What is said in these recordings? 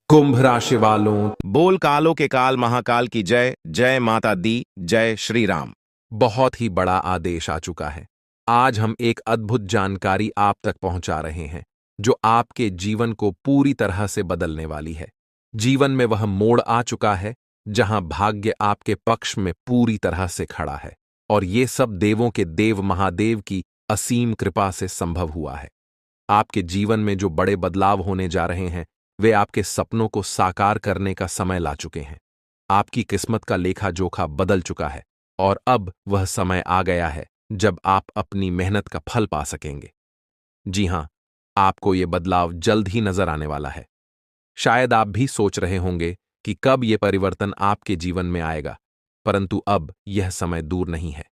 कुंभ राशि वालों, बोल कालों के काल महाकाल की जय। जय माता दी, जय श्री राम। बहुत ही बड़ा आदेश आ चुका है। आज हम एक अद्भुत जानकारी आप तक पहुंचा रहे हैं जो आपके जीवन को पूरी तरह से बदलने वाली है। जीवन में वह मोड़ आ चुका है जहां भाग्य आपके पक्ष में पूरी तरह से खड़ा है, और ये सब देवों के देव महादेव की असीम कृपा से संभव हुआ है। आपके जीवन में जो बड़े बदलाव होने जा रहे हैं, वे आपके सपनों को साकार करने का समय ला चुके हैं। आपकी किस्मत का लेखा जोखा बदल चुका है, और अब वह समय आ गया है जब आप अपनी मेहनत का फल पा सकेंगे। जी हां, आपको ये बदलाव जल्द ही नजर आने वाला है। शायद आप भी सोच रहे होंगे कि कब ये परिवर्तन आपके जीवन में आएगा, परंतु अब यह समय दूर नहीं है।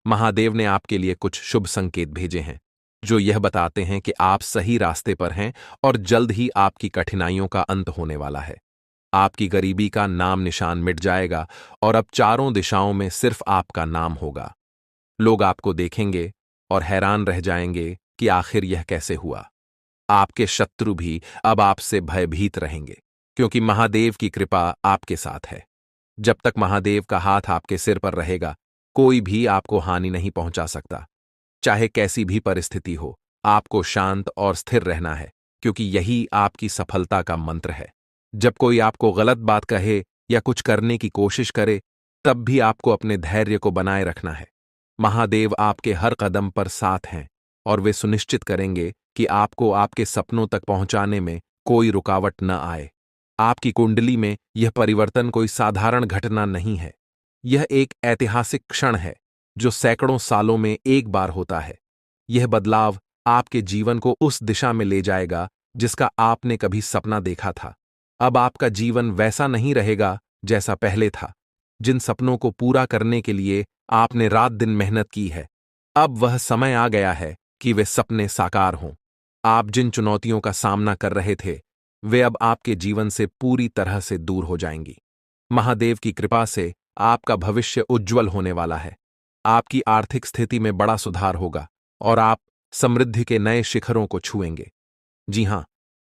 महादेव ने आपके लिए कुछ शुभ संकेत भेजे हैं जो यह बताते हैं कि आप सही रास्ते पर हैं, और जल्द ही आपकी कठिनाइयों का अंत होने वाला है। आपकी गरीबी का नाम निशान मिट जाएगा, और अब चारों दिशाओं में सिर्फ आपका नाम होगा। लोग आपको देखेंगे और हैरान रह जाएंगे कि आखिर यह कैसे हुआ। आपके शत्रु भी अब आपसे भयभीत रहेंगे, क्योंकि महादेव की कृपा आपके साथ है। जब तक महादेव का हाथ आपके सिर पर रहेगा, कोई भी आपको हानि नहीं पहुंचा सकता। चाहे कैसी भी परिस्थिति हो, आपको शांत और स्थिर रहना है, क्योंकि यही आपकी सफलता का मंत्र है। जब कोई आपको गलत बात कहे या कुछ करने की कोशिश करे, तब भी आपको अपने धैर्य को बनाए रखना है। महादेव आपके हर कदम पर साथ हैं, और वे सुनिश्चित करेंगे कि आपको आपके सपनों तक पहुंचाने में कोई रुकावट न आए। आपकी कुंडली में यह परिवर्तन कोई साधारण घटना नहीं है। यह एक ऐतिहासिक क्षण है जो सैकड़ों सालों में एक बार होता है। यह बदलाव आपके जीवन को उस दिशा में ले जाएगा जिसका आपने कभी सपना देखा था। अब आपका जीवन वैसा नहीं रहेगा जैसा पहले था। जिन सपनों को पूरा करने के लिए आपने रात दिन मेहनत की है, अब वह समय आ गया है कि वे सपने साकार हों। आप जिन चुनौतियों का सामना कर रहे थे, वे अब आपके जीवन से पूरी तरह से दूर हो जाएंगी। महादेव की कृपा से आपका भविष्य उज्ज्वल होने वाला है। आपकी आर्थिक स्थिति में बड़ा सुधार होगा, और आप समृद्धि के नए शिखरों को छुएंगे। जी हां,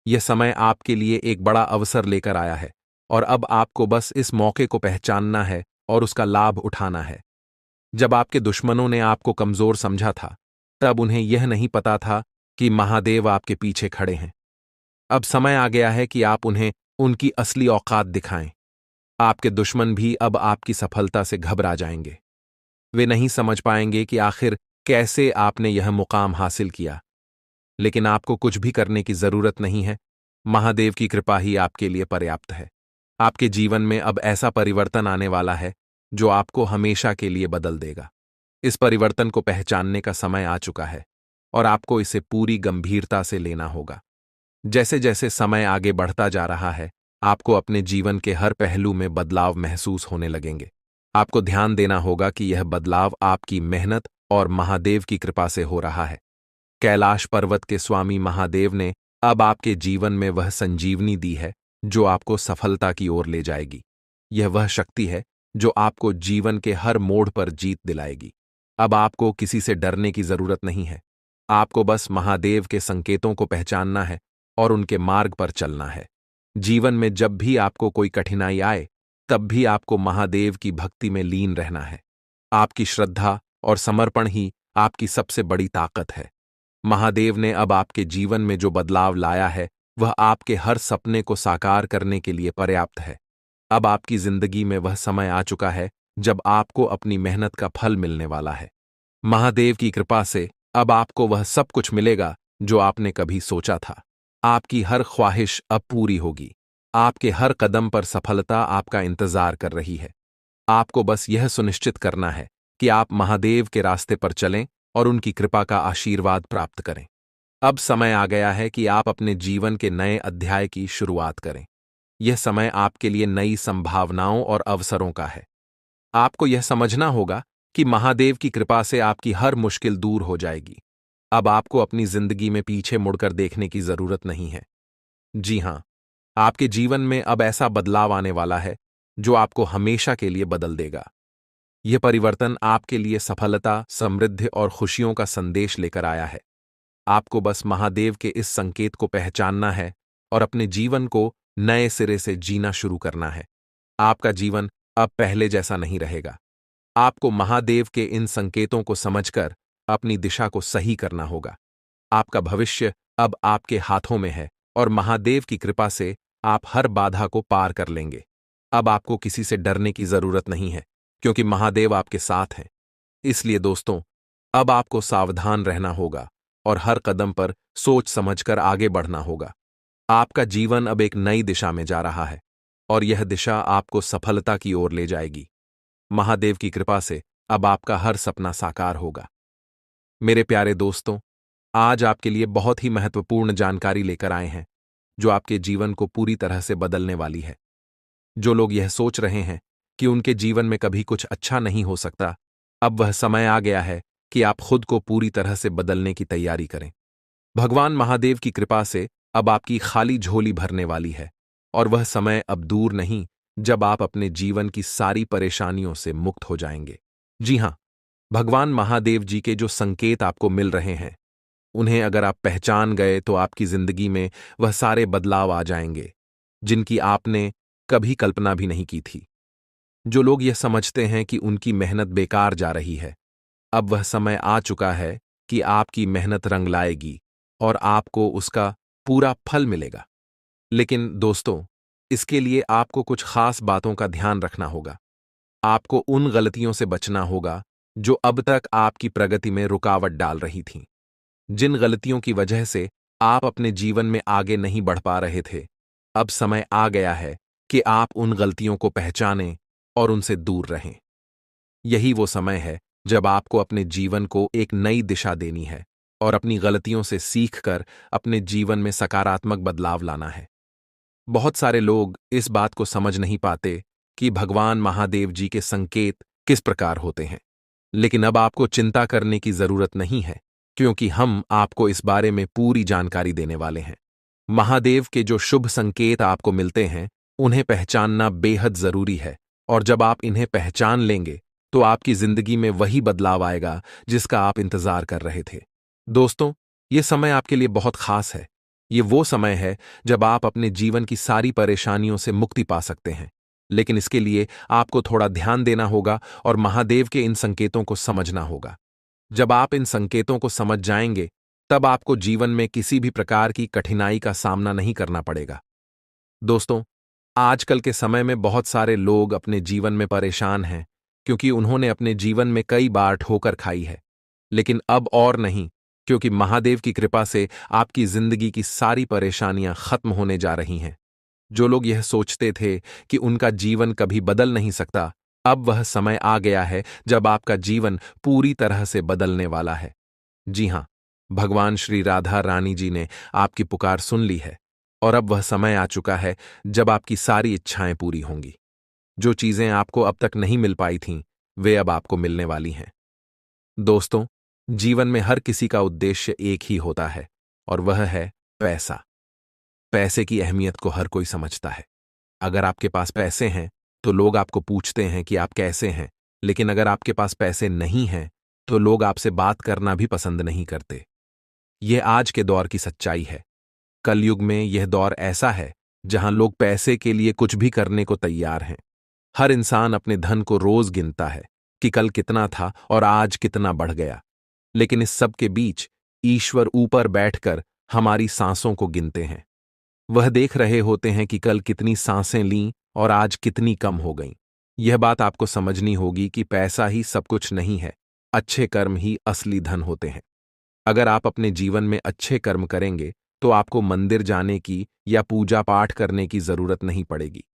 यह समय आपके लिए एक बड़ा अवसर लेकर आया है, और अब आपको बस इस मौके को पहचानना है और उसका लाभ उठाना है। जब आपके दुश्मनों ने आपको कमजोर समझा था, तब उन्हें यह नहीं पता था कि महादेव आपके पीछे खड़े हैं। अब समय आ गया है कि आप उन्हें उनकी असली औकात दिखाएं। आपके दुश्मन भी अब आपकी सफलता से घबरा जाएंगे। वे नहीं समझ पाएंगे कि आखिर कैसे आपने यह मुकाम हासिल किया। लेकिन आपको कुछ भी करने की जरूरत नहीं है। महादेव की कृपा ही आपके लिए पर्याप्त है। आपके जीवन में अब ऐसा परिवर्तन आने वाला है जो आपको हमेशा के लिए बदल देगा। इस परिवर्तन को पहचानने का समय आ चुका है, और आपको इसे पूरी गंभीरता से लेना होगा। जैसे जैसे समय आगे बढ़ता जा रहा है, आपको अपने जीवन के हर पहलू में बदलाव महसूस होने लगेंगे। आपको ध्यान देना होगा कि यह बदलाव आपकी मेहनत और महादेव की कृपा से हो रहा है। कैलाश पर्वत के स्वामी महादेव ने अब आपके जीवन में वह संजीवनी दी है जो आपको सफलता की ओर ले जाएगी। यह वह शक्ति है जो आपको जीवन के हर मोड़ पर जीत दिलाएगी। अब आपको किसी से डरने की जरूरत नहीं है। आपको बस महादेव के संकेतों को पहचानना है और उनके मार्ग पर चलना है। जीवन में जब भी आपको कोई कठिनाई आए, तब भी आपको महादेव की भक्ति में लीन रहना है। आपकी श्रद्धा और समर्पण ही आपकी सबसे बड़ी ताकत है। महादेव ने अब आपके जीवन में जो बदलाव लाया है, वह आपके हर सपने को साकार करने के लिए पर्याप्त है। अब आपकी जिंदगी में वह समय आ चुका है जब आपको अपनी मेहनत का फल मिलने वाला है। महादेव की कृपा से अब आपको वह सब कुछ मिलेगा जो आपने कभी सोचा था। आपकी हर ख्वाहिश अब पूरी होगी। आपके हर कदम पर सफलता आपका इंतजार कर रही है। आपको बस यह सुनिश्चित करना है कि आप महादेव के रास्ते पर चलें और उनकी कृपा का आशीर्वाद प्राप्त करें। अब समय आ गया है कि आप अपने जीवन के नए अध्याय की शुरुआत करें। यह समय आपके लिए नई संभावनाओं और अवसरों का है। आपको यह समझना होगा कि महादेव की कृपा से आपकी हर मुश्किल दूर हो जाएगी। अब आपको अपनी जिंदगी में पीछे मुड़कर देखने की जरूरत नहीं है। जी हां, आपके जीवन में अब ऐसा बदलाव आने वाला है जो आपको हमेशा के लिए बदल देगा। यह परिवर्तन आपके लिए सफलता, समृद्धि और खुशियों का संदेश लेकर आया है। आपको बस महादेव के इस संकेत को पहचानना है और अपने जीवन को नए सिरे से जीना शुरू करना है। आपका जीवन अब पहले जैसा नहीं रहेगा। आपको महादेव के इन संकेतों को समझकर अपनी दिशा को सही करना होगा। आपका भविष्य अब आपके हाथों में है और महादेव की कृपा से आप हर बाधा को पार कर लेंगे। अब आपको किसी से डरने की जरूरत नहीं है, क्योंकि महादेव आपके साथ हैं। इसलिए दोस्तों, अब आपको सावधान रहना होगा और हर कदम पर सोच समझकर आगे बढ़ना होगा। आपका जीवन अब एक नई दिशा में जा रहा है और यह दिशा आपको सफलता की ओर ले जाएगी। महादेव की कृपा से अब आपका हर सपना साकार होगा। मेरे प्यारे दोस्तों, आज आपके लिए बहुत ही महत्वपूर्ण जानकारी लेकर आए हैं, जो आपके जीवन को पूरी तरह से बदलने वाली है। जो लोग यह सोच रहे हैं कि उनके जीवन में कभी कुछ अच्छा नहीं हो सकता, अब वह समय आ गया है कि आप खुद को पूरी तरह से बदलने की तैयारी करें। भगवान महादेव की कृपा से अब आपकी खाली झोली भरने वाली है और वह समय अब दूर नहीं जब आप अपने जीवन की सारी परेशानियों से मुक्त हो जाएंगे। जी हां, भगवान महादेव जी के जो संकेत आपको मिल रहे हैं, उन्हें अगर आप पहचान गए तो आपकी जिंदगी में वह सारे बदलाव आ जाएंगे जिनकी आपने कभी कल्पना भी नहीं की थी। जो लोग यह समझते हैं कि उनकी मेहनत बेकार जा रही है, अब वह समय आ चुका है कि आपकी मेहनत रंग लाएगी और आपको उसका पूरा फल मिलेगा। लेकिन दोस्तों, इसके लिए आपको कुछ खास बातों का ध्यान रखना होगा। आपको उन गलतियों से बचना होगा जो अब तक आपकी प्रगति में रुकावट डाल रही थीं। जिन गलतियों की वजह से आप अपने जीवन में आगे नहीं बढ़ पा रहे थे, अब समय आ गया है कि आप उन गलतियों को पहचानें और उनसे दूर रहें। यही वो समय है जब आपको अपने जीवन को एक नई दिशा देनी है और अपनी गलतियों से सीखकर अपने जीवन में सकारात्मक बदलाव लाना है। बहुत सारे लोग इस बात को समझ नहीं पाते कि भगवान महादेव जी के संकेत किस प्रकार होते हैं। लेकिन अब आपको चिंता करने की जरूरत नहीं है, क्योंकि हम आपको इस बारे में पूरी जानकारी देने वाले हैं। महादेव के जो शुभ संकेत आपको मिलते हैं, उन्हें पहचानना बेहद जरूरी है और जब आप इन्हें पहचान लेंगे तो आपकी जिंदगी में वही बदलाव आएगा जिसका आप इंतजार कर रहे थे। दोस्तों, ये समय आपके लिए बहुत खास है। ये वो समय है जब आप अपने जीवन की सारी परेशानियों से मुक्ति पा सकते हैं। लेकिन इसके लिए आपको थोड़ा ध्यान देना होगा और महादेव के इन संकेतों को समझना होगा। जब आप इन संकेतों को समझ जाएंगे, तब आपको जीवन में किसी भी प्रकार की कठिनाई का सामना नहीं करना पड़ेगा। दोस्तों, आजकल के समय में बहुत सारे लोग अपने जीवन में परेशान हैं, क्योंकि उन्होंने अपने जीवन में कई बार ठोकर खाई है। लेकिन अब और नहीं, क्योंकि महादेव की कृपा से आपकी जिंदगी की सारी परेशानियां खत्म होने जा रही हैं। जो लोग यह सोचते थे कि उनका जीवन कभी बदल नहीं सकता, अब वह समय आ गया है जब आपका जीवन पूरी तरह से बदलने वाला है। जी हां, भगवान श्री राधा रानी जी ने आपकी पुकार सुन ली है और अब वह समय आ चुका है जब आपकी सारी इच्छाएं पूरी होंगी। जो चीजें आपको अब तक नहीं मिल पाई थीं, वे अब आपको मिलने वाली हैं। दोस्तों, जीवन में हर किसी का उद्देश्य एक ही होता है और वह है पैसा। पैसे की अहमियत को हर कोई समझता है। अगर आपके पास पैसे हैं तो लोग आपको पूछते हैं कि आप कैसे हैं, लेकिन अगर आपके पास पैसे नहीं हैं तो लोग आपसे बात करना भी पसंद नहीं करते। यह आज के दौर की सच्चाई है। कलयुग में यह दौर ऐसा है जहां लोग पैसे के लिए कुछ भी करने को तैयार हैं। हर इंसान अपने धन को रोज गिनता है कि कल कितना था और आज कितना बढ़ गया। लेकिन इस सब के बीच ईश्वर ऊपर बैठकर हमारी सांसों को गिनते हैं। वह देख रहे होते हैं कि कल कितनी सांसें लीं और आज कितनी कम हो गईं। यह बात आपको समझनी होगी कि पैसा ही सब कुछ नहीं है, अच्छे कर्म ही असली धन होते हैं। अगर आप अपने जीवन में अच्छे कर्म करेंगे तो आपको मंदिर जाने की या पूजा पाठ करने की जरूरत नहीं पड़ेगी।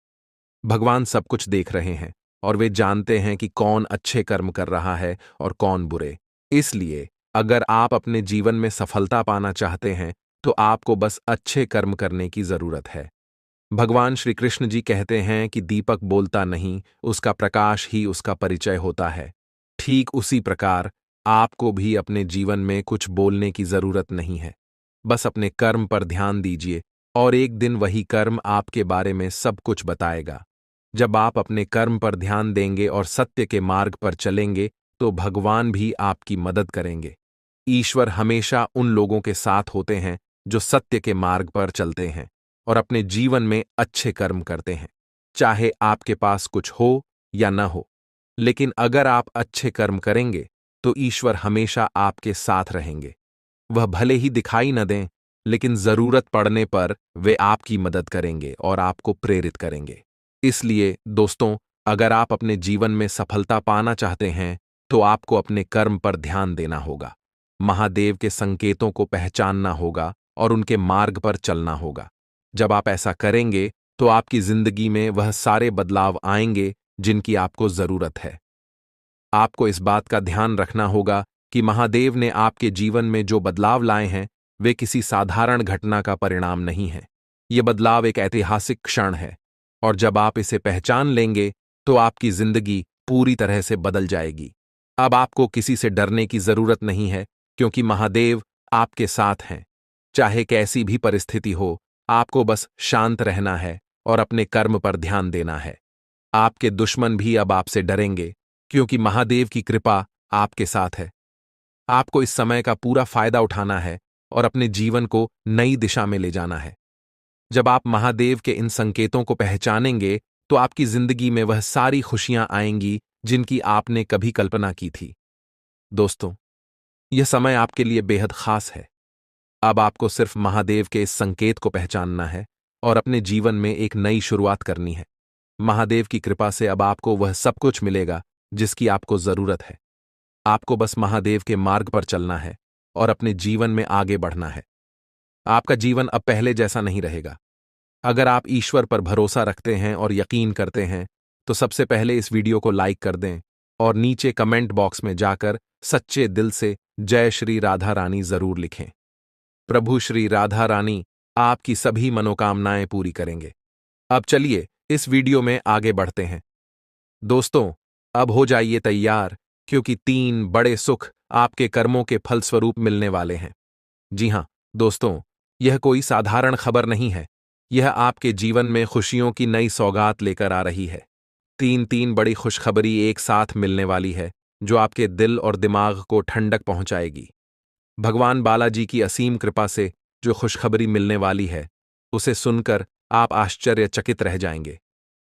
भगवान सब कुछ देख रहे हैं और वे जानते हैं कि कौन अच्छे कर्म कर रहा है और कौन बुरे। इसलिए अगर आप अपने जीवन में सफलता पाना चाहते हैं तो आपको बस अच्छे कर्म करने की जरूरत है। भगवान श्री कृष्ण जी कहते हैं कि दीपक बोलता नहीं, उसका प्रकाश ही उसका परिचय होता है। ठीक उसी प्रकार आपको भी अपने जीवन में कुछ बोलने की जरूरत नहीं है। बस अपने कर्म पर ध्यान दीजिए और एक दिन वही कर्म आपके बारे में सब कुछ बताएगा। जब आप अपने कर्म पर ध्यान देंगे और सत्य के मार्ग पर चलेंगे तो भगवान भी आपकी मदद करेंगे। ईश्वर हमेशा उन लोगों के साथ होते हैं जो सत्य के मार्ग पर चलते हैं और अपने जीवन में अच्छे कर्म करते हैं, चाहे आपके पास कुछ हो या न हो। लेकिन अगर आप अच्छे कर्म करेंगे तो ईश्वर हमेशा आपके साथ रहेंगे। वह भले ही दिखाई न दें, लेकिन जरूरत पड़ने पर वे आपकी मदद करेंगे और आपको प्रेरित करेंगे। इसलिए दोस्तों, अगर आप अपने जीवन में सफलता पाना चाहते हैं तो आपको अपने कर्म पर ध्यान देना होगा, महादेव के संकेतों को पहचानना होगा और उनके मार्ग पर चलना होगा। जब आप ऐसा करेंगे तो आपकी जिंदगी में वह सारे बदलाव आएंगे जिनकी आपको जरूरत है। आपको इस बात का ध्यान रखना होगा कि महादेव ने आपके जीवन में जो बदलाव लाए हैं वे किसी साधारण घटना का परिणाम नहीं है। ये बदलाव एक ऐतिहासिक क्षण है, और जब आप इसे पहचान लेंगे तो आपकी जिंदगी पूरी तरह से बदल जाएगी। अब आपको किसी से डरने की जरूरत नहीं है, क्योंकि महादेव आपके साथ हैं। चाहे कैसी भी परिस्थिति हो, आपको बस शांत रहना है और अपने कर्म पर ध्यान देना है। आपके दुश्मन भी अब आपसे डरेंगे, क्योंकि महादेव की कृपा आपके साथ है। आपको इस समय का पूरा फायदा उठाना है और अपने जीवन को नई दिशा में ले जाना है। जब आप महादेव के इन संकेतों को पहचानेंगे तो आपकी जिंदगी में वह सारी खुशियां आएंगी जिनकी आपने कभी कल्पना की थी। दोस्तों, यह समय आपके लिए बेहद खास है। अब आपको सिर्फ महादेव के इस संकेत को पहचानना है और अपने जीवन में एक नई शुरुआत करनी है। महादेव की कृपा से अब आपको वह सब कुछ मिलेगा जिसकी आपको जरूरत है। आपको बस महादेव के मार्ग पर चलना है और अपने जीवन में आगे बढ़ना है। आपका जीवन अब पहले जैसा नहीं रहेगा। अगर आप ईश्वर पर भरोसा रखते हैं और यकीन करते हैं तो सबसे पहले इस वीडियो को लाइक कर दें और नीचे कमेंट बॉक्स में जाकर सच्चे दिल से जय श्री राधा रानी जरूर लिखें। प्रभु श्री राधा रानी आपकी सभी मनोकामनाएं पूरी करेंगे। अब चलिए इस वीडियो में आगे बढ़ते हैं। दोस्तों, अब हो जाइए तैयार, क्योंकि 3 बड़े सुख आपके कर्मों के फलस्वरूप मिलने वाले हैं। जी हां दोस्तों, यह कोई साधारण खबर नहीं है। यह आपके जीवन में खुशियों की नई सौगात लेकर आ रही है। 3 बड़ी खुशखबरी एक साथ मिलने वाली है जो आपके दिल और दिमाग को ठंडक पहुंचाएगी। भगवान बालाजी की असीम कृपा से जो खुशखबरी मिलने वाली है उसे सुनकर आप आश्चर्यचकित रह जाएंगे।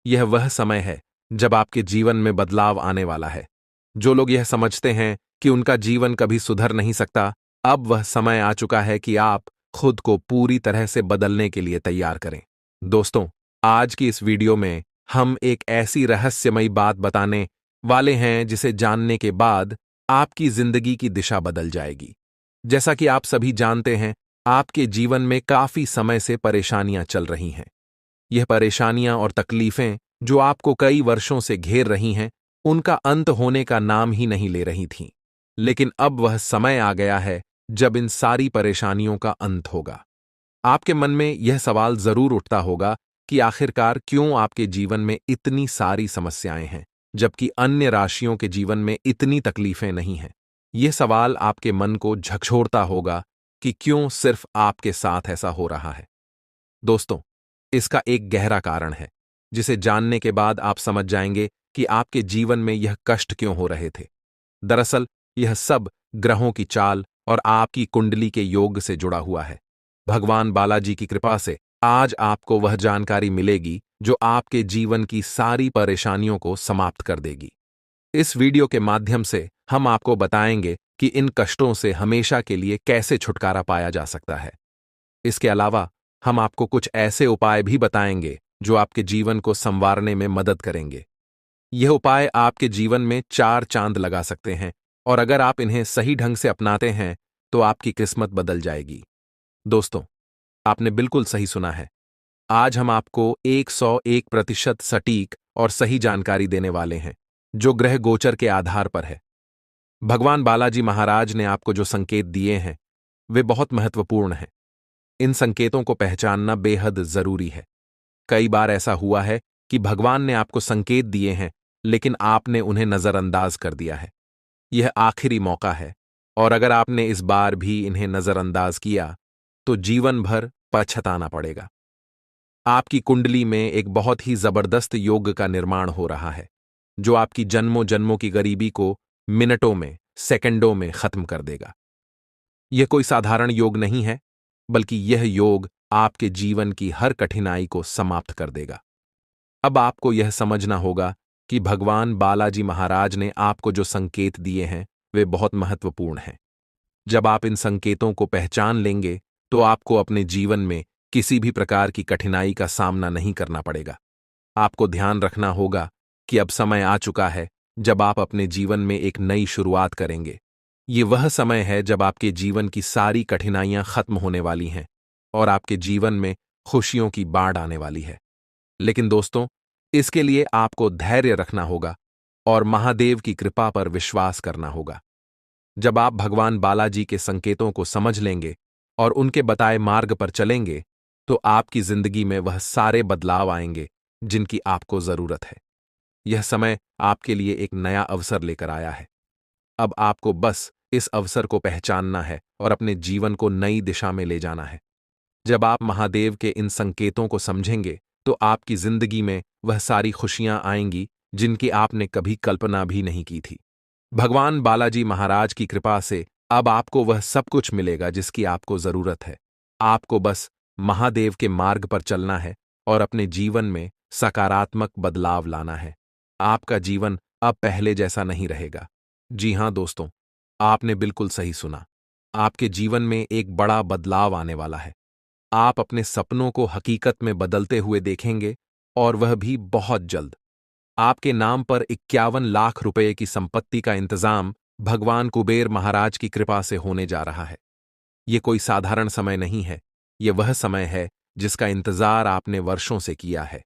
यह वह समय है जब आपके जीवन में बदलाव आने वाला है। जो लोग यह समझते हैं कि उनका जीवन कभी सुधर नहीं सकता, अब वह समय आ चुका है कि आप खुद को पूरी तरह से बदलने के लिए तैयार करें। दोस्तों, आज की इस वीडियो में हम एक ऐसी रहस्यमयी बात बताने वाले हैं जिसे जानने के बाद आपकी जिंदगी की दिशा बदल जाएगी। जैसा कि आप सभी जानते हैं, आपके जीवन में काफी समय से परेशानियां चल रही हैं। यह परेशानियां और तकलीफें जो आपको कई वर्षों से घेर रही हैं, उनका अंत होने का नाम ही नहीं ले रही थीं। लेकिन अब वह समय आ गया है जब इन सारी परेशानियों का अंत होगा। आपके मन में यह सवाल जरूर उठता होगा कि आखिरकार क्यों आपके जीवन में इतनी सारी समस्याएं हैं, जबकि अन्य राशियों के जीवन में इतनी तकलीफें नहीं हैं। यह सवाल आपके मन को झकझोरता होगा कि क्यों सिर्फ आपके साथ ऐसा हो रहा है। दोस्तों, इसका एक गहरा कारण है जिसे जानने के बाद आप समझ जाएंगे कि आपके जीवन में यह कष्ट क्यों हो रहे थे। दरअसल यह सब ग्रहों की चाल और आपकी कुंडली के योग से जुड़ा हुआ है। भगवान बालाजी की कृपा से आज आपको वह जानकारी मिलेगी जो आपके जीवन की सारी परेशानियों को समाप्त कर देगी। इस वीडियो के माध्यम से हम आपको बताएंगे कि इन कष्टों से हमेशा के लिए कैसे छुटकारा पाया जा सकता है। इसके अलावा हम आपको कुछ ऐसे उपाय भी बताएंगे जो आपके जीवन को संवारने में मदद करेंगे। यह उपाय आपके जीवन में 4 चांद लगा सकते हैं, और अगर आप इन्हें सही ढंग से अपनाते हैं तो आपकी किस्मत बदल जाएगी। दोस्तों, आपने बिल्कुल सही सुना है। आज हम आपको 101% सटीक और सही जानकारी देने वाले हैं, जो ग्रह गोचर के आधार पर है। भगवान बालाजी महाराज ने आपको जो संकेत दिए हैं वे बहुत महत्वपूर्ण हैं। इन संकेतों को पहचानना बेहद जरूरी है। कई बार ऐसा हुआ है कि भगवान ने आपको संकेत दिए हैं, लेकिन आपने उन्हें नजरअंदाज कर दिया है। यह आखिरी मौका है, और अगर आपने इस बार भी इन्हें नजरअंदाज किया तो जीवन भर पछताना पड़ेगा। आपकी कुंडली में एक बहुत ही जबरदस्त योग का निर्माण हो रहा है, जो आपकी जन्मों जन्मों की गरीबी को मिनटों में, सेकंडों में खत्म कर देगा। यह कोई साधारण योग नहीं है, बल्कि यह योग आपके जीवन की हर कठिनाई को समाप्त कर देगा। अब आपको यह समझना होगा कि भगवान बालाजी महाराज ने आपको जो संकेत दिए हैं वे बहुत महत्वपूर्ण हैं। जब आप इन संकेतों को पहचान लेंगे तो आपको अपने जीवन में किसी भी प्रकार की कठिनाई का सामना नहीं करना पड़ेगा। आपको ध्यान रखना होगा कि अब समय आ चुका है जब आप अपने जीवन में एक नई शुरुआत करेंगे। ये वह समय है जब आपके जीवन की सारी कठिनाइयां खत्म होने वाली हैं और आपके जीवन में खुशियों की बाढ़ आने वाली है। लेकिन दोस्तों, इसके लिए आपको धैर्य रखना होगा और महादेव की कृपा पर विश्वास करना होगा। जब आप भगवान बालाजी के संकेतों को समझ लेंगे और उनके बताए मार्ग पर चलेंगे तो आपकी जिंदगी में वह सारे बदलाव आएंगे जिनकी आपको जरूरत है। यह समय आपके लिए एक नया अवसर लेकर आया है। अब आपको बस इस अवसर को पहचानना है और अपने जीवन को नई दिशा में ले जाना है। जब आप महादेव के इन संकेतों को समझेंगे तो आपकी जिंदगी में वह सारी खुशियां आएंगी जिनकी आपने कभी कल्पना भी नहीं की थी। भगवान बालाजी महाराज की कृपा से अब आपको वह सब कुछ मिलेगा जिसकी आपको जरूरत है। आपको बस महादेव के मार्ग पर चलना है और अपने जीवन में सकारात्मक बदलाव लाना है। आपका जीवन अब पहले जैसा नहीं रहेगा। जी हां दोस्तों, आपने बिल्कुल सही सुना। आपके जीवन में एक बड़ा बदलाव आने वाला है। आप अपने सपनों को हकीकत में बदलते हुए देखेंगे और वह भी बहुत जल्द। आपके नाम पर 51 लाख रुपए की संपत्ति का इंतजाम भगवान कुबेर महाराज की कृपा से होने जा रहा है। यह कोई साधारण समय नहीं है, यह वह समय है जिसका इंतजार आपने वर्षों से किया है।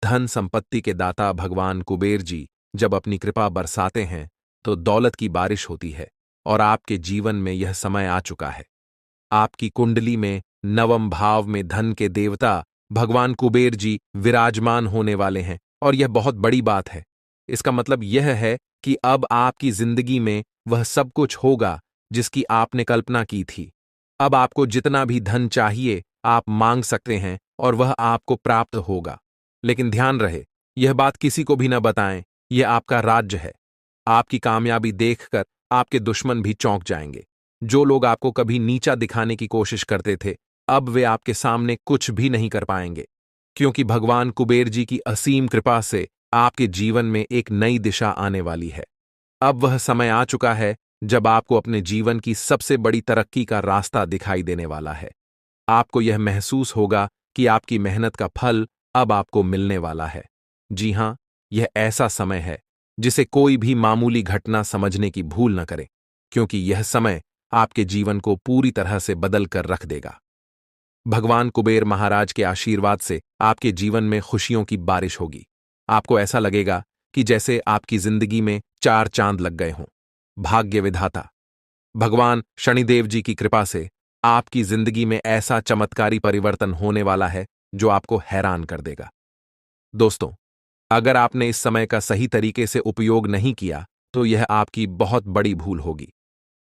धन संपत्ति के दाता भगवान कुबेर जी जब अपनी कृपा बरसाते हैं तो दौलत की बारिश होती है और आपके जीवन में यह समय आ चुका है। आपकी कुंडली में नवम भाव में धन के देवता भगवान कुबेर जी विराजमान होने वाले हैं और यह बहुत बड़ी बात है। इसका मतलब यह है कि अब आपकी जिंदगी में वह सब कुछ होगा जिसकी आपने कल्पना की थी। अब आपको जितना भी धन चाहिए आप मांग सकते हैं और वह आपको प्राप्त होगा। लेकिन ध्यान रहे, यह बात किसी को भी न बताएं, यह आपका राज्य है। आपकी कामयाबी देखकर आपके दुश्मन भी चौंक जाएंगे। जो लोग आपको कभी नीचा दिखाने की कोशिश करते थे, अब वे आपके सामने कुछ भी नहीं कर पाएंगे, क्योंकि भगवान कुबेर जी की असीम कृपा से आपके जीवन में एक नई दिशा आने वाली है। अब वह समय आ चुका है जब आपको अपने जीवन की सबसे बड़ी तरक्की का रास्ता दिखाई देने वाला है। आपको यह महसूस होगा कि आपकी मेहनत का फल अब आपको मिलने वाला है। जी हां, यह ऐसा समय है जिसे कोई भी मामूली घटना समझने की भूल न करे, क्योंकि यह समय आपके जीवन को पूरी तरह से बदल कर रख देगा। भगवान कुबेर महाराज के आशीर्वाद से आपके जीवन में खुशियों की बारिश होगी। आपको ऐसा लगेगा कि जैसे आपकी जिंदगी में 4 चांद लग गए हों। भाग्य विधाता भगवान शनिदेव जी की कृपा से आपकी जिंदगी में ऐसा चमत्कारी परिवर्तन होने वाला है जो आपको हैरान कर देगा। दोस्तों, अगर आपने इस समय का सही तरीके से उपयोग नहीं किया तो यह आपकी बहुत बड़ी भूल होगी,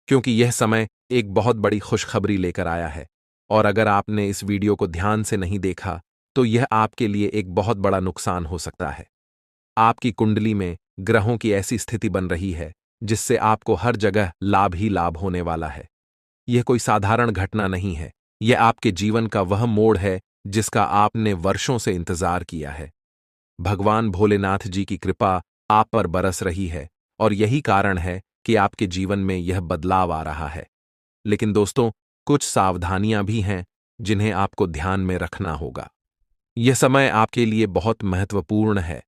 क्योंकि यह समय एक बहुत बड़ी खुशखबरी लेकर आया है। और अगर आपने इस वीडियो को ध्यान से नहीं देखा तो यह आपके लिए एक बहुत बड़ा नुकसान हो सकता है। आपकी कुंडली में ग्रहों की ऐसी स्थिति बन रही है जिससे आपको हर जगह लाभ ही लाभ होने वाला है। यह कोई साधारण घटना नहीं है, यह आपके जीवन का वह मोड़ है जिसका आपने वर्षों से इंतजार किया है। भगवान भोलेनाथ जी की कृपा आप पर बरस रही है और यही कारण है कि आपके जीवन में यह बदलाव आ रहा है। लेकिन दोस्तों, कुछ सावधानियां भी हैं जिन्हें आपको ध्यान में रखना होगा। यह समय आपके लिए बहुत महत्वपूर्ण है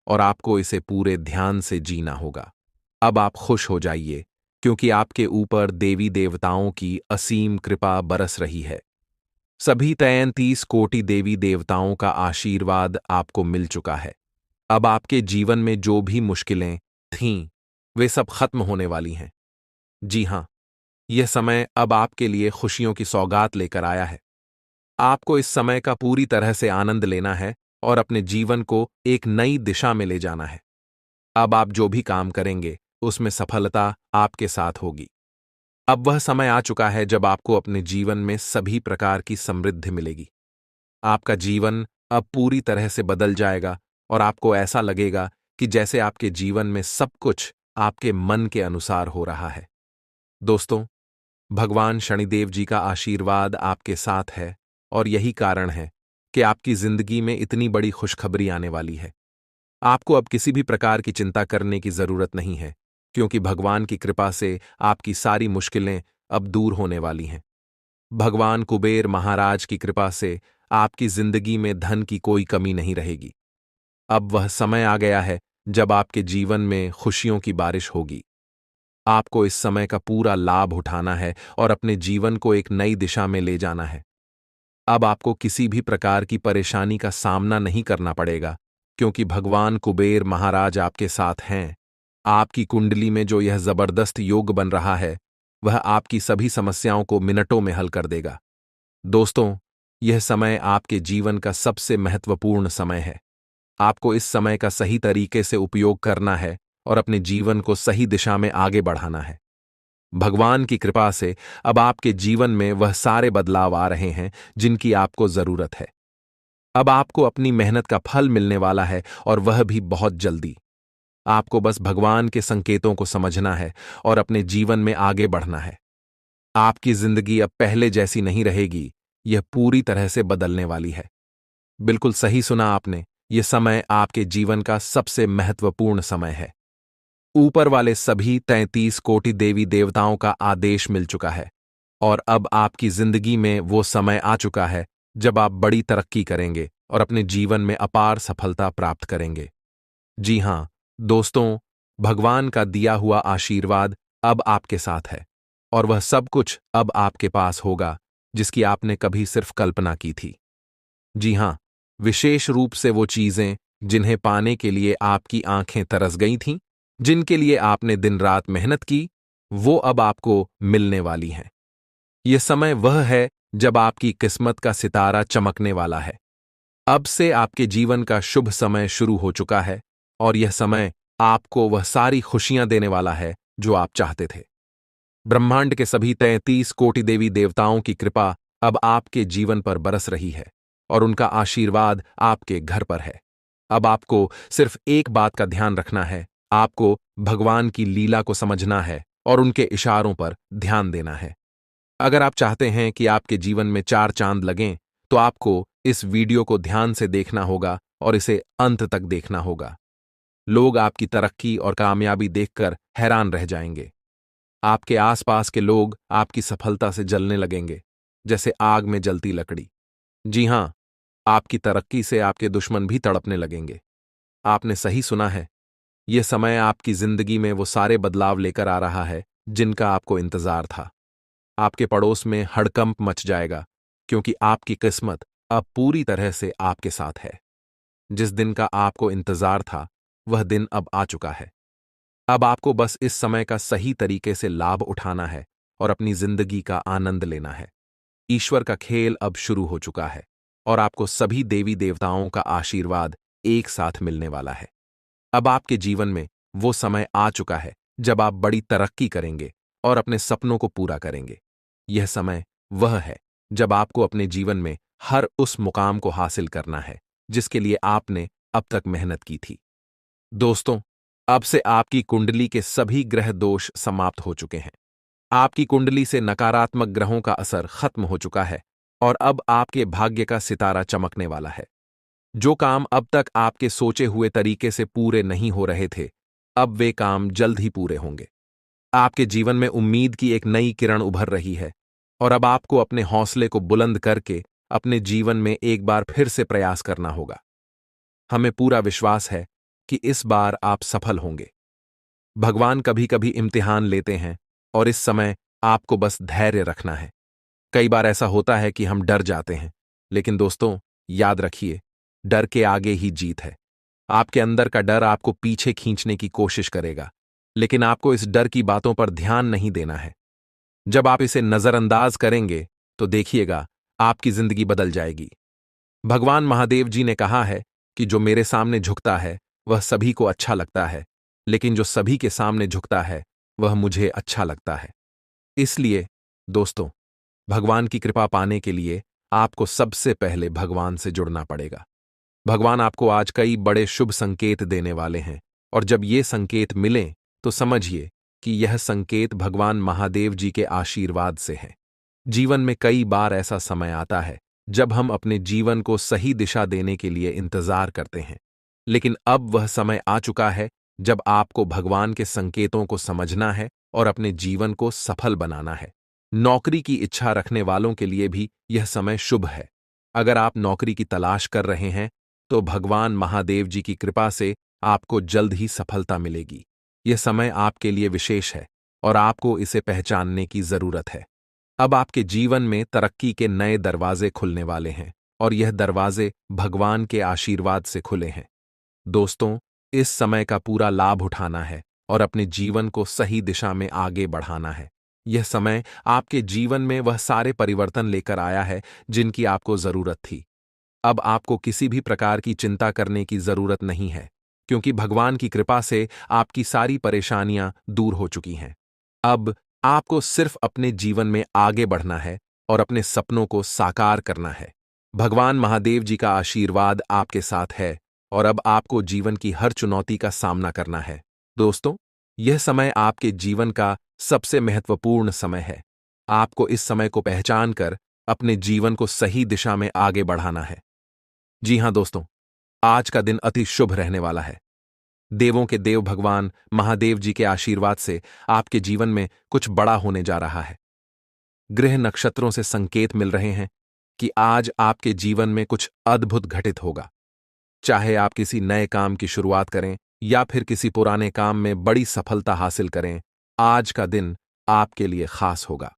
और आपको इसे पूरे ध्यान से जीना होगा। अब आप खुश हो जाइए, क्योंकि आपके ऊपर देवी देवताओं की असीम कृपा बरस रही है। सभी 33 कोटि देवी देवताओं का आशीर्वाद आपको मिल चुका है। अब आपके जीवन में जो भी मुश्किलें थीं, वे सब खत्म होने वाली हैं। जी हां, यह समय अब आपके लिए खुशियों की सौगात लेकर आया है। आपको इस समय का पूरी तरह से आनंद लेना है और अपने जीवन को एक नई दिशा में ले जाना है। अब आप जो भी काम करेंगे उसमें सफलता आपके साथ होगी। अब वह समय आ चुका है जब आपको अपने जीवन में सभी प्रकार की समृद्धि मिलेगी। आपका जीवन अब पूरी तरह से बदल जाएगा और आपको ऐसा लगेगा कि जैसे आपके जीवन में सब कुछ आपके मन के अनुसार हो रहा है। दोस्तों, भगवान शनिदेव जी का आशीर्वाद आपके साथ है और यही कारण है कि आपकी जिंदगी में इतनी बड़ी खुशखबरी आने वाली है। आपको अब किसी भी प्रकार की चिंता करने की जरूरत नहीं है, क्योंकि भगवान की कृपा से आपकी सारी मुश्किलें अब दूर होने वाली हैं। भगवान कुबेर महाराज की कृपा से आपकी जिंदगी में धन की कोई कमी नहीं रहेगी। अब वह समय आ गया है जब आपके जीवन में खुशियों की बारिश होगी। आपको इस समय का पूरा लाभ उठाना है और अपने जीवन को एक नई दिशा में ले जाना है। अब आपको किसी भी प्रकार की परेशानी का सामना नहीं करना पड़ेगा, क्योंकि भगवान कुबेर महाराज आपके साथ हैं। आपकी कुंडली में जो यह जबरदस्त योग बन रहा है, वह आपकी सभी समस्याओं को मिनटों में हल कर देगा। दोस्तों, यह समय आपके जीवन का सबसे महत्वपूर्ण समय है। आपको इस समय का सही तरीके से उपयोग करना है और अपने जीवन को सही दिशा में आगे बढ़ाना है। भगवान की कृपा से अब आपके जीवन में वह सारे बदलाव आ रहे हैं जिनकी आपको जरूरत है। अब आपको अपनी मेहनत का फल मिलने वाला है, और वह भी बहुत जल्दी। आपको बस भगवान के संकेतों को समझना है और अपने जीवन में आगे बढ़ना है। आपकी जिंदगी अब पहले जैसी नहीं रहेगी, यह पूरी तरह से बदलने वाली है। बिल्कुल सही सुना आपने, यह समय आपके जीवन का सबसे महत्वपूर्ण समय है। ऊपर वाले सभी 33 कोटि देवी देवताओं का आदेश मिल चुका है, और अब आपकी जिंदगी में वो समय आ चुका है जब आप बड़ी तरक्की करेंगे और अपने जीवन में अपार सफलता प्राप्त करेंगे। जी हां दोस्तों, भगवान का दिया हुआ आशीर्वाद अब आपके साथ है, और वह सब कुछ अब आपके पास होगा जिसकी आपने कभी सिर्फ कल्पना की थी। जी हां, विशेष रूप से वो चीजें जिन्हें पाने के लिए आपकी आंखें तरस गई थीं, जिनके लिए आपने दिन रात मेहनत की, वो अब आपको मिलने वाली हैं। ये समय वह है जब आपकी किस्मत का सितारा चमकने वाला है। अब से आपके जीवन का शुभ समय शुरू हो चुका है, और यह समय आपको वह सारी खुशियां देने वाला है जो आप चाहते थे। ब्रह्मांड के सभी 33 कोटि देवी देवताओं की कृपा अब आपके जीवन पर बरस रही है, और उनका आशीर्वाद आपके घर पर है। अब आपको सिर्फ एक बात का ध्यान रखना है, आपको भगवान की लीला को समझना है और उनके इशारों पर ध्यान देना है। अगर आप चाहते हैं कि आपके जीवन में 4 चांद लगें, तो आपको इस वीडियो को ध्यान से देखना होगा और इसे अंत तक देखना होगा। लोग आपकी तरक्की और कामयाबी देखकर हैरान रह जाएंगे। आपके आसपास के लोग आपकी सफलता से जलने लगेंगे, जैसे आग में जलती लकड़ी। जी हां, आपकी तरक्की से आपके दुश्मन भी तड़पने लगेंगे। आपने सही सुना है, यह समय आपकी जिंदगी में वो सारे बदलाव लेकर आ रहा है जिनका आपको इंतजार था। आपके पड़ोस में हड़कंप मच जाएगा, क्योंकि आपकी किस्मत अब पूरी तरह से आपके साथ है। जिस दिन का आपको इंतजार था, वह दिन अब आ चुका है। अब आपको बस इस समय का सही तरीके से लाभ उठाना है और अपनी जिंदगी का आनंद लेना है। ईश्वर का खेल अब शुरू हो चुका है, और आपको सभी देवी देवताओं का आशीर्वाद एक साथ मिलने वाला है। अब आपके जीवन में वो समय आ चुका है जब आप बड़ी तरक्की करेंगे और अपने सपनों को पूरा करेंगे। यह समय वह है जब आपको अपने जीवन में हर उस मुकाम को हासिल करना है जिसके लिए आपने अब तक मेहनत की थी। दोस्तों, अब से आपकी कुंडली के सभी ग्रह दोष समाप्त हो चुके हैं। आपकी कुंडली से नकारात्मक ग्रहों का असर खत्म हो चुका है, और अब आपके भाग्य का सितारा चमकने वाला है। जो काम अब तक आपके सोचे हुए तरीके से पूरे नहीं हो रहे थे, अब वे काम जल्द ही पूरे होंगे। आपके जीवन में उम्मीद की एक नई किरण उभर रही है, और अब आपको अपने हौसले को बुलंद करके अपने जीवन में एक बार फिर से प्रयास करना होगा। हमें पूरा विश्वास है कि इस बार आप सफल होंगे। भगवान कभी कभी इम्तिहान लेते हैं, और इस समय आपको बस धैर्य रखना है। कई बार ऐसा होता है कि हम डर जाते हैं, लेकिन दोस्तों, याद रखिए, डर के आगे ही जीत है। आपके अंदर का डर आपको पीछे खींचने की कोशिश करेगा, लेकिन आपको इस डर की बातों पर ध्यान नहीं देना है। जब आप इसे नजरअंदाज करेंगे, तो देखिएगा, आपकी जिंदगी बदल जाएगी। भगवान महादेव जी ने कहा है कि जो मेरे सामने झुकता है वह सभी को अच्छा लगता है, लेकिन जो सभी के सामने झुकता है वह मुझे अच्छा लगता है। इसलिए दोस्तों, भगवान की कृपा पाने के लिए आपको सबसे पहले भगवान से जुड़ना पड़ेगा। भगवान आपको आज कई बड़े शुभ संकेत देने वाले हैं, और जब ये संकेत मिलें तो समझिए कि यह संकेत भगवान महादेव जी के आशीर्वाद से है। जीवन में कई बार ऐसा समय आता है जब हम अपने जीवन को सही दिशा देने के लिए इंतजार करते हैं। लेकिन अब वह समय आ चुका है जब आपको भगवान के संकेतों को समझना है और अपने जीवन को सफल बनाना है। नौकरी की इच्छा रखने वालों के लिए भी यह समय शुभ है। अगर आप नौकरी की तलाश कर रहे हैं तो भगवान महादेव जी की कृपा से आपको जल्द ही सफलता मिलेगी। यह समय आपके लिए विशेष है और आपको इसे पहचानने की जरूरत है। अब आपके जीवन में तरक्की के नए दरवाजे खुलने वाले हैं और यह दरवाजे भगवान के आशीर्वाद से खुले हैं। दोस्तों, इस समय का पूरा लाभ उठाना है और अपने जीवन को सही दिशा में आगे बढ़ाना है। यह समय आपके जीवन में वह सारे परिवर्तन लेकर आया है जिनकी आपको जरूरत थी। अब आपको किसी भी प्रकार की चिंता करने की जरूरत नहीं है, क्योंकि भगवान की कृपा से आपकी सारी परेशानियां दूर हो चुकी हैं। अब आपको सिर्फ अपने जीवन में आगे बढ़ना है और अपने सपनों को साकार करना है। भगवान महादेव जी का आशीर्वाद आपके साथ है और अब आपको जीवन की हर चुनौती का सामना करना है। दोस्तों, यह समय आपके जीवन का सबसे महत्वपूर्ण समय है। आपको इस समय को पहचान कर अपने जीवन को सही दिशा में आगे बढ़ाना है। जी हां दोस्तों, आज का दिन अति शुभ रहने वाला है। देवों के देव भगवान महादेव जी के आशीर्वाद से आपके जीवन में कुछ बड़ा होने जा रहा है। ग्रह नक्षत्रों से संकेत मिल रहे हैं कि आज आपके जीवन में कुछ अद्भुत घटित होगा। चाहे आप किसी नए काम की शुरुआत करें या फिर किसी पुराने काम में बड़ी सफलता हासिल करें, आज का दिन आपके लिए खास होगा।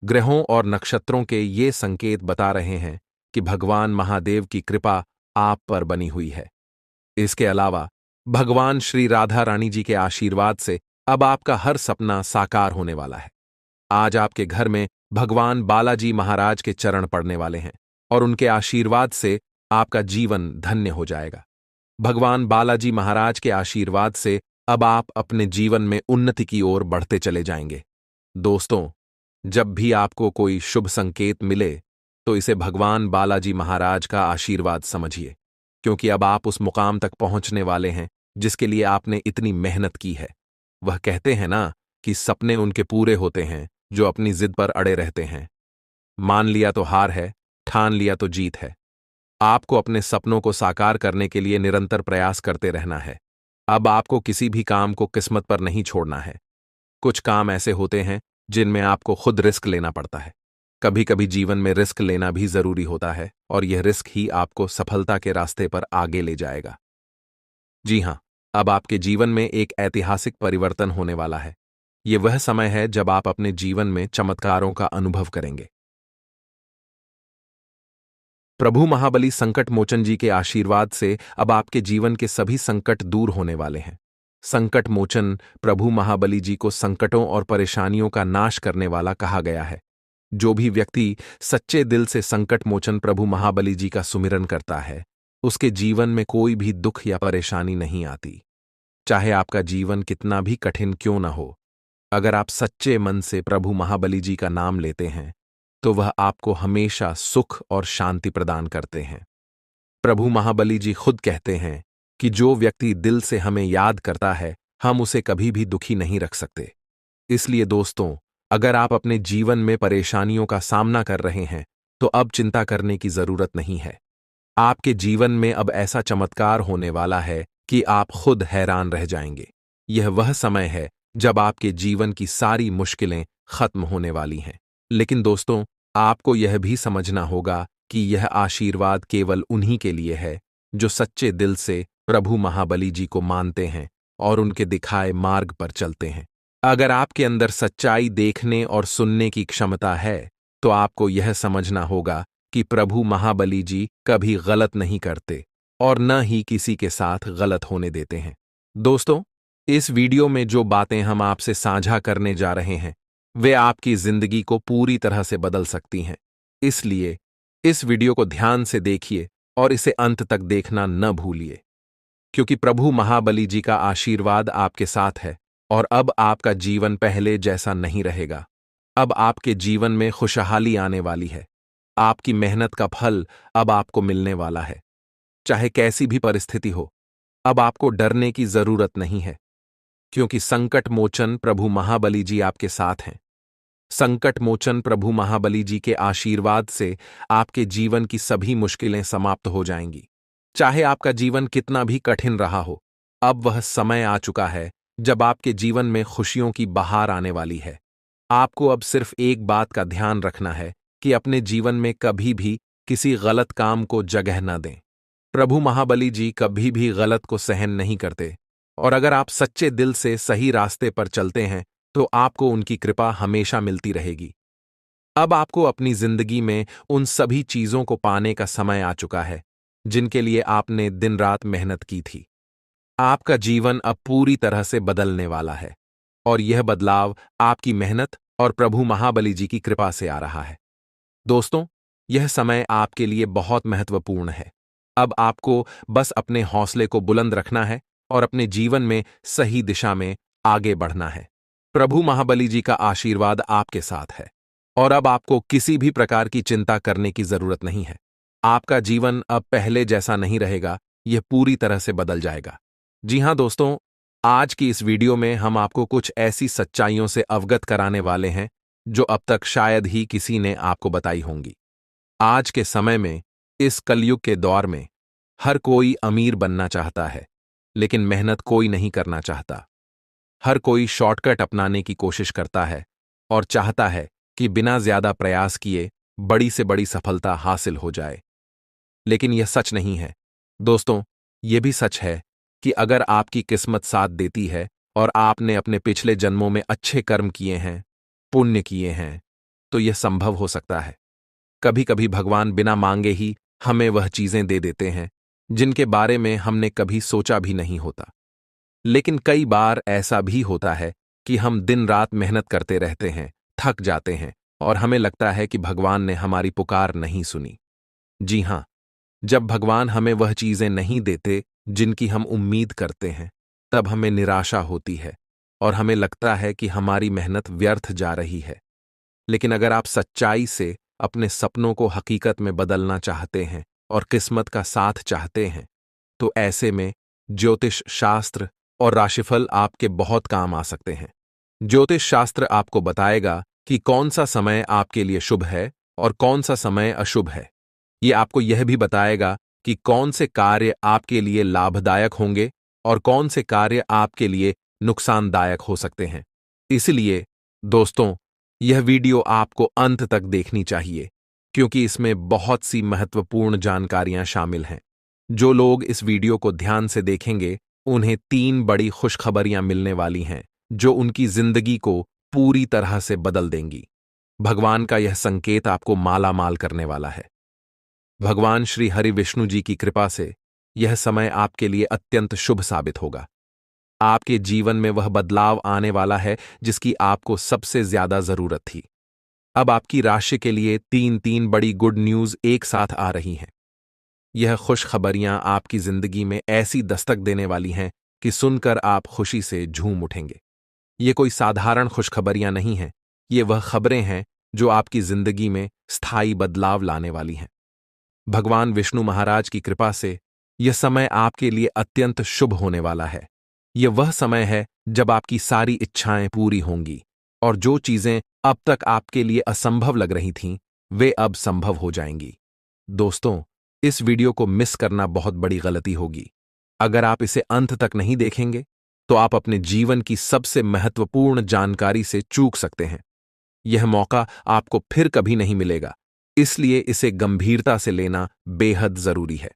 ग्रहों और नक्षत्रों के ये संकेत बता रहे हैं कि भगवान महादेव की कृपा आप पर बनी हुई है। इसके अलावा भगवान श्री राधा रानी जी के आशीर्वाद से अब आपका हर सपना साकार होने वाला है। आज आपके घर में भगवान बालाजी महाराज के चरण पड़ने वाले हैं और उनके आशीर्वाद से आपका जीवन धन्य हो जाएगा। भगवान बालाजी महाराज के आशीर्वाद से अब आप अपने जीवन में उन्नति की ओर बढ़ते चले जाएंगे। दोस्तों, जब भी आपको कोई शुभ संकेत मिले तो इसे भगवान बालाजी महाराज का आशीर्वाद समझिए, क्योंकि अब आप उस मुकाम तक पहुंचने वाले हैं जिसके लिए आपने इतनी मेहनत की है। वह कहते हैं ना कि सपने उनके पूरे होते हैं जो अपनी जिद पर अड़े रहते हैं। मान लिया तो हार है, ठान लिया तो जीत है। आपको अपने सपनों को साकार करने के लिए निरंतर प्रयास करते रहना है। अब आपको किसी भी काम को किस्मत पर नहीं छोड़ना है। कुछ काम ऐसे होते हैं जिनमें आपको खुद रिस्क लेना पड़ता है। कभी कभी जीवन में रिस्क लेना भी जरूरी होता है और यह रिस्क ही आपको सफलता के रास्ते पर आगे ले जाएगा। जी हां, अब आपके जीवन में एक ऐतिहासिक परिवर्तन होने वाला है। यह वह समय है जब आप अपने जीवन में चमत्कारों का अनुभव करेंगे। प्रभु महाबली संकट मोचन जी के आशीर्वाद से अब आपके जीवन के सभी संकट दूर होने वाले हैं। संकट मोचन प्रभु महाबली जी को संकटों और परेशानियों का नाश करने वाला कहा गया है। जो भी व्यक्ति सच्चे दिल से संकट मोचन प्रभु महाबली जी का सुमिरन करता है, उसके जीवन में कोई भी दुख या परेशानी नहीं आती। चाहे आपका जीवन कितना भी कठिन क्यों न हो, अगर आप सच्चे मन से प्रभु महाबली जी का नाम लेते हैं तो वह आपको हमेशा सुख और शांति प्रदान करते हैं। प्रभु महाबली जी खुद कहते हैं कि जो व्यक्ति दिल से हमें याद करता है, हम उसे कभी भी दुखी नहीं रख सकते। इसलिए दोस्तों, अगर आप अपने जीवन में परेशानियों का सामना कर रहे हैं तो अब चिंता करने की जरूरत नहीं है। आपके जीवन में अब ऐसा चमत्कार होने वाला है कि आप खुद हैरान रह जाएंगे। यह वह समय है जब आपके जीवन की सारी मुश्किलें खत्म होने वाली हैं। लेकिन दोस्तों, आपको यह भी समझना होगा कि यह आशीर्वाद केवल उन्हीं के लिए है जो सच्चे दिल से प्रभु महाबली जी को मानते हैं और उनके दिखाए मार्ग पर चलते हैं। अगर आपके अंदर सच्चाई देखने और सुनने की क्षमता है तो आपको यह समझना होगा कि प्रभु महाबली जी कभी गलत नहीं करते और न ही किसी के साथ गलत होने देते हैं। दोस्तों, इस वीडियो में जो बातें हम आपसे साझा करने जा रहे हैं वे आपकी जिंदगी को पूरी तरह से बदल सकती हैं। इसलिए इस वीडियो को ध्यान से देखिए और इसे अंत तक देखना न भूलिए, क्योंकि प्रभु महाबली जी का आशीर्वाद आपके साथ है और अब आपका जीवन पहले जैसा नहीं रहेगा। अब आपके जीवन में खुशहाली आने वाली है। आपकी मेहनत का फल अब आपको मिलने वाला है। चाहे कैसी भी परिस्थिति हो, अब आपको डरने की जरूरत नहीं है, क्योंकि संकट मोचन प्रभु महाबली जी आपके साथ हैं। संकट मोचन प्रभु महाबली जी के आशीर्वाद से आपके जीवन की सभी मुश्किलें समाप्त हो जाएंगी। चाहे आपका जीवन कितना भी कठिन रहा हो, अब वह समय आ चुका है जब आपके जीवन में खुशियों की बहार आने वाली है। आपको अब सिर्फ एक बात का ध्यान रखना है कि अपने जीवन में कभी भी किसी गलत काम को जगह न दें। प्रभु महाबली जी कभी भी गलत को सहन नहीं करते, और अगर आप सच्चे दिल से सही रास्ते पर चलते हैं तो आपको उनकी कृपा हमेशा मिलती रहेगी। अब आपको अपनी जिंदगी में उन सभी चीजों को पाने का समय आ चुका है जिनके लिए आपने दिन रात मेहनत की थी। आपका जीवन अब पूरी तरह से बदलने वाला है, और यह बदलाव आपकी मेहनत और प्रभु महाबली जी की कृपा से आ रहा है। दोस्तों, यह समय आपके लिए बहुत महत्वपूर्ण है। अब आपको बस अपने हौसले को बुलंद रखना है और अपने जीवन में सही दिशा में आगे बढ़ना है। प्रभु महाबली जी का आशीर्वाद आपके साथ है, और अब आपको किसी भी प्रकार की चिंता करने की जरूरत नहीं है। आपका जीवन अब पहले जैसा नहीं रहेगा, यह पूरी तरह से बदल जाएगा। जी हां दोस्तों, आज की इस वीडियो में हम आपको कुछ ऐसी सच्चाइयों से अवगत कराने वाले हैं जो अब तक शायद ही किसी ने आपको बताई होंगी। आज के समय में, इस कलयुग के दौर में, हर कोई अमीर बनना चाहता है, लेकिन मेहनत कोई नहीं करना चाहता। हर कोई शॉर्टकट अपनाने की कोशिश करता है और चाहता है कि बिना ज्यादा प्रयास किए बड़ी से बड़ी सफलता हासिल हो जाए। लेकिन यह सच नहीं है। दोस्तों, यह भी सच है कि अगर आपकी किस्मत साथ देती है और आपने अपने पिछले जन्मों में अच्छे कर्म किए हैं, पुण्य किए हैं, तो यह संभव हो सकता है। कभी कभी भगवान बिना मांगे ही हमें वह चीजें दे देते हैं जिनके बारे में हमने कभी सोचा भी नहीं होता। लेकिन कई बार ऐसा भी होता है कि हम दिन रात मेहनत करते रहते हैं, थक जाते हैं, और हमें लगता है कि भगवान ने हमारी पुकार नहीं सुनी। जी हां, जब भगवान हमें वह चीजें नहीं देते जिनकी हम उम्मीद करते हैं, तब हमें निराशा होती है और हमें लगता है कि हमारी मेहनत व्यर्थ जा रही है। लेकिन अगर आप सच्चाई से अपने सपनों को हकीकत में बदलना चाहते हैं और किस्मत का साथ चाहते हैं, तो ऐसे में ज्योतिष शास्त्र और राशिफल आपके बहुत काम आ सकते हैं। ज्योतिष शास्त्र आपको बताएगा कि कौन सा समय आपके लिए शुभ है और कौन सा समय अशुभ है। यह आपको यह भी बताएगा कि कौन से कार्य आपके लिए लाभदायक होंगे और कौन से कार्य आपके लिए नुकसानदायक हो सकते हैं। इसलिए दोस्तों, यह वीडियो आपको अंत तक देखनी चाहिए, क्योंकि इसमें बहुत सी महत्वपूर्ण जानकारियां शामिल हैं। जो लोग इस वीडियो को ध्यान से देखेंगे, उन्हें 3 बड़ी खुशखबरियां मिलने वाली हैं जो उनकी जिंदगी को पूरी तरह से बदल देंगी। भगवान का यह संकेत आपको माला माल करने वाला है। भगवान श्री हरि विष्णु जी की कृपा से यह समय आपके लिए अत्यंत शुभ साबित होगा। आपके जीवन में वह बदलाव आने वाला है जिसकी आपको सबसे ज्यादा जरूरत थी। अब आपकी राशि के लिए 3 बड़ी गुड न्यूज एक साथ आ रही हैं। यह खुशखबरियां आपकी जिंदगी में ऐसी दस्तक देने वाली हैं कि सुनकर आप खुशी से झूम उठेंगे। ये कोई साधारण खुशखबरियां नहीं हैं, ये वह खबरें हैं जो आपकी जिंदगी में स्थायी बदलाव लाने वाली हैं। भगवान विष्णु महाराज की कृपा से यह समय आपके लिए अत्यंत शुभ होने वाला है। यह वह समय है जब आपकी सारी इच्छाएं पूरी होंगी और जो चीजें अब तक आपके लिए असंभव लग रही थीं, वे अब संभव हो जाएंगी। दोस्तों, इस वीडियो को मिस करना बहुत बड़ी गलती होगी। अगर आप इसे अंत तक नहीं देखेंगे, तो आप अपने जीवन की सबसे महत्वपूर्ण जानकारी से चूक सकते हैं। यह मौका आपको फिर कभी नहीं मिलेगा, इसलिए इसे गंभीरता से लेना बेहद जरूरी है।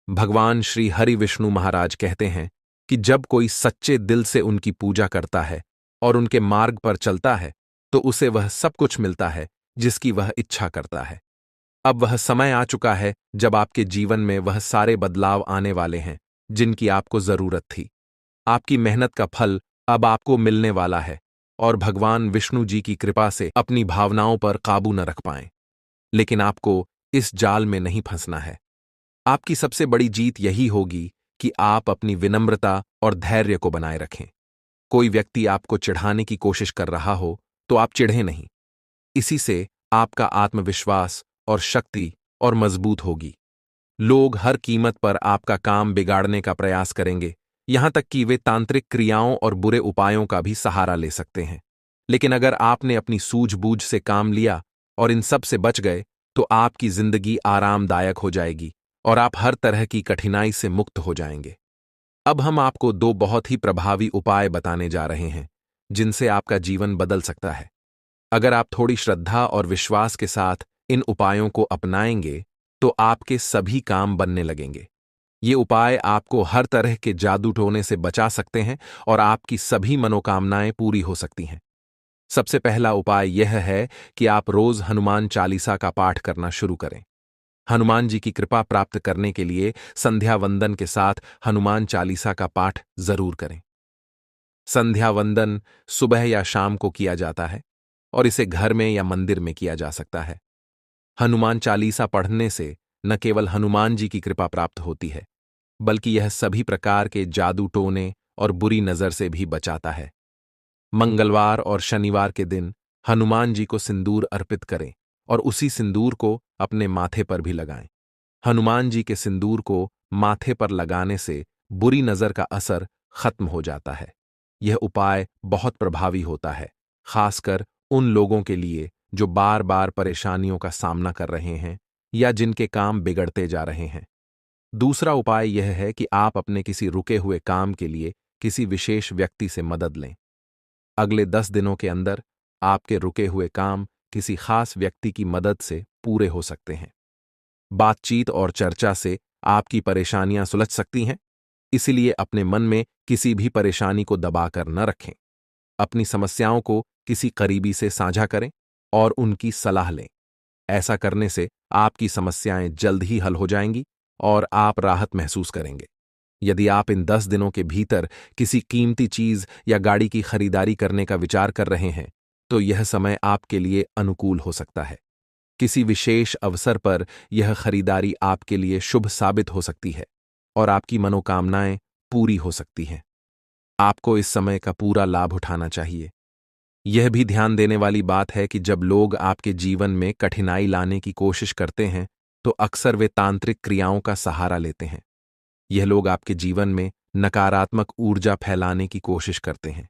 भगवान श्री हरि विष्णु महाराज कहते हैं कि जब कोई सच्चे दिल से उनकी पूजा करता है और उनके मार्ग पर चलता है, तो उसे वह सब कुछ मिलता है जिसकी वह इच्छा करता है। अब वह समय आ चुका है जब आपके जीवन में वह सारे बदलाव आने वाले हैं जिनकी आपको जरूरत थी। आपकी मेहनत का फल अब आपको मिलने वाला है, और भगवान विष्णु जी की कृपा से अपनी भावनाओं पर काबू न रख पाएं। लेकिन आपको इस जाल में नहीं फंसना है। आपकी सबसे बड़ी जीत यही होगी कि आप अपनी विनम्रता और धैर्य को बनाए रखें। कोई व्यक्ति आपको चिढ़ाने की कोशिश कर रहा हो तो आप चिढ़ें नहीं। इसी से आपका आत्मविश्वास और शक्ति और मजबूत होगी। लोग हर कीमत पर आपका काम बिगाड़ने का प्रयास करेंगे, यहां तक कि वे तांत्रिक क्रियाओं और बुरे उपायों का भी सहारा ले सकते हैं। लेकिन अगर आपने अपनी सूझबूझ से काम लिया और इन सब से बच गए तो आपकी जिंदगी आरामदायक हो जाएगी और आप हर तरह की कठिनाई से मुक्त हो जाएंगे। अब हम आपको दो बहुत ही प्रभावी उपाय बताने जा रहे हैं जिनसे आपका जीवन बदल सकता है। अगर आप थोड़ी श्रद्धा और विश्वास के साथ इन उपायों को अपनाएंगे तो आपके सभी काम बनने लगेंगे। ये उपाय आपको हर तरह के जादू टोने से बचा सकते हैं और आपकी सभी मनोकामनाएं पूरी हो सकती हैं। सबसे पहला उपाय यह है कि आप रोज हनुमान चालीसा का पाठ करना शुरू करें। हनुमान जी की कृपा प्राप्त करने के लिए संध्या वंदन के साथ हनुमान चालीसा का पाठ जरूर करें। संध्या वंदन सुबह या शाम को किया जाता है और इसे घर में या मंदिर में किया जा सकता है। हनुमान चालीसा पढ़ने से न केवल हनुमान जी की कृपा प्राप्त होती है बल्कि यह सभी प्रकार के जादू टोने और बुरी नजर से भी बचाता है। मंगलवार और शनिवार के दिन हनुमान जी को सिंदूर अर्पित करें और उसी सिंदूर को अपने माथे पर भी लगाएं। हनुमान जी के सिंदूर को माथे पर लगाने से बुरी नजर का असर खत्म हो जाता है। यह उपाय बहुत प्रभावी होता है, खासकर उन लोगों के लिए जो बार बार परेशानियों का सामना कर रहे हैं या जिनके काम बिगड़ते जा रहे हैं। दूसरा उपाय यह है कि आप अपने किसी रुके हुए काम के लिए किसी विशेष व्यक्ति से मदद लें। अगले 10 दिनों के अंदर आपके रुके हुए काम किसी खास व्यक्ति की मदद से पूरे हो सकते हैं। बातचीत और चर्चा से आपकी परेशानियां सुलझ सकती हैं, इसलिए अपने मन में किसी भी परेशानी को दबाकर न रखें। अपनी समस्याओं को किसी करीबी से साझा करें और उनकी सलाह लें। ऐसा करने से आपकी समस्याएं जल्द ही हल हो जाएंगी और आप राहत महसूस करेंगे। यदि आप इन 10 दिनों के भीतर किसी कीमती चीज या गाड़ी की खरीदारी करने का विचार कर रहे हैं तो यह समय आपके लिए अनुकूल हो सकता है। किसी विशेष अवसर पर यह खरीदारी आपके लिए शुभ साबित हो सकती है और आपकी मनोकामनाएं पूरी हो सकती हैं। आपको इस समय का पूरा लाभ उठाना चाहिए। यह भी ध्यान देने वाली बात है कि जब लोग आपके जीवन में कठिनाई लाने की कोशिश करते हैं तो अक्सर वे तांत्रिक क्रियाओं का सहारा लेते हैं। यह लोग आपके जीवन में नकारात्मक ऊर्जा फैलाने की कोशिश करते हैं।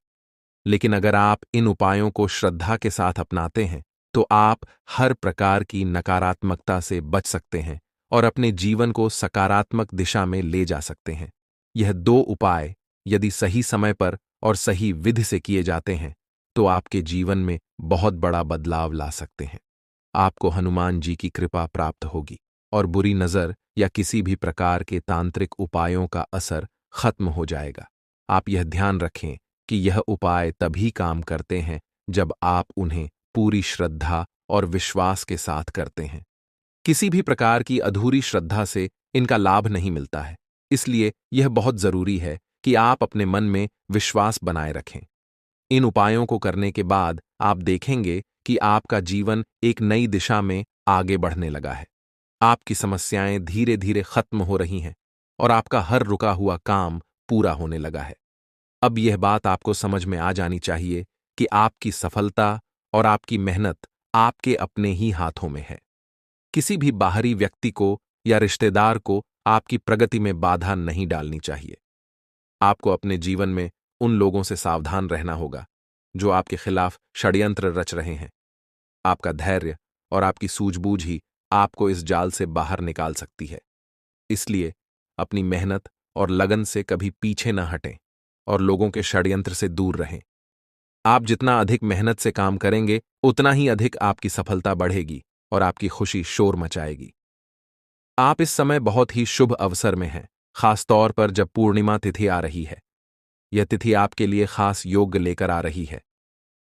लेकिन अगर आप इन उपायों को श्रद्धा के साथ अपनाते हैं तो आप हर प्रकार की नकारात्मकता से बच सकते हैं और अपने जीवन को सकारात्मक दिशा में ले जा सकते हैं। यह दो उपाय यदि सही समय पर और सही विधि से किए जाते हैं तो आपके जीवन में बहुत बड़ा बदलाव ला सकते हैं। आपको हनुमान जी की कृपा प्राप्त होगी और बुरी नजर या किसी भी प्रकार के तांत्रिक उपायों का असर खत्म हो जाएगा। आप यह ध्यान रखें कि यह उपाय तभी काम करते हैं जब आप उन्हें पूरी श्रद्धा और विश्वास के साथ करते हैं। किसी भी प्रकार की अधूरी श्रद्धा से इनका लाभ नहीं मिलता है, इसलिए यह बहुत जरूरी है कि आप अपने मन में विश्वास बनाए रखें। इन उपायों को करने के बाद आप देखेंगे कि आपका जीवन एक नई दिशा में आगे बढ़ने लगा है। आपकी समस्याएं धीरे धीरे खत्म हो रही हैं और आपका हर रुका हुआ काम पूरा होने लगा है। अब यह बात आपको समझ में आ जानी चाहिए कि आपकी सफलता और आपकी मेहनत आपके अपने ही हाथों में है। किसी भी बाहरी व्यक्ति को या रिश्तेदार को आपकी प्रगति में बाधा नहीं डालनी चाहिए। आपको अपने जीवन में उन लोगों से सावधान रहना होगा जो आपके खिलाफ षड्यंत्र रच रहे हैं। आपका धैर्य और आपकी सूझबूझ ही आपको इस जाल से बाहर निकाल सकती है। इसलिए अपनी मेहनत और लगन से कभी पीछे न हटें और लोगों के षड्यंत्र से दूर रहें। आप जितना अधिक मेहनत से काम करेंगे उतना ही अधिक आपकी सफलता बढ़ेगी और आपकी खुशी शोर मचाएगी। आप इस समय बहुत ही शुभ अवसर में हैं, खास तौर पर जब पूर्णिमा तिथि आ रही है। यह तिथि आपके लिए खास योग लेकर आ रही है।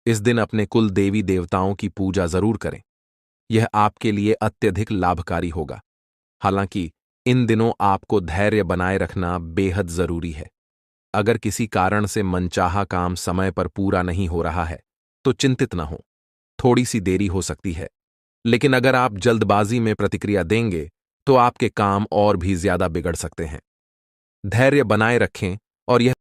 इस दिन अपने कुल देवी देवताओं की पूजा जरूर करें। यह आपके लिए अत्यधिक लाभकारी होगा। हालांकि इन दिनों आपको धैर्य बनाए रखना बेहद जरूरी है। अगर किसी कारण से मनचाहा काम समय पर पूरा नहीं हो रहा है तो चिंतित न हो, थोड़ी सी देरी हो सकती है। लेकिन अगर आप जल्दबाजी में प्रतिक्रिया देंगे तो आपके काम और भी ज्यादा बिगड़ सकते हैं। धैर्य बनाए रखें और यह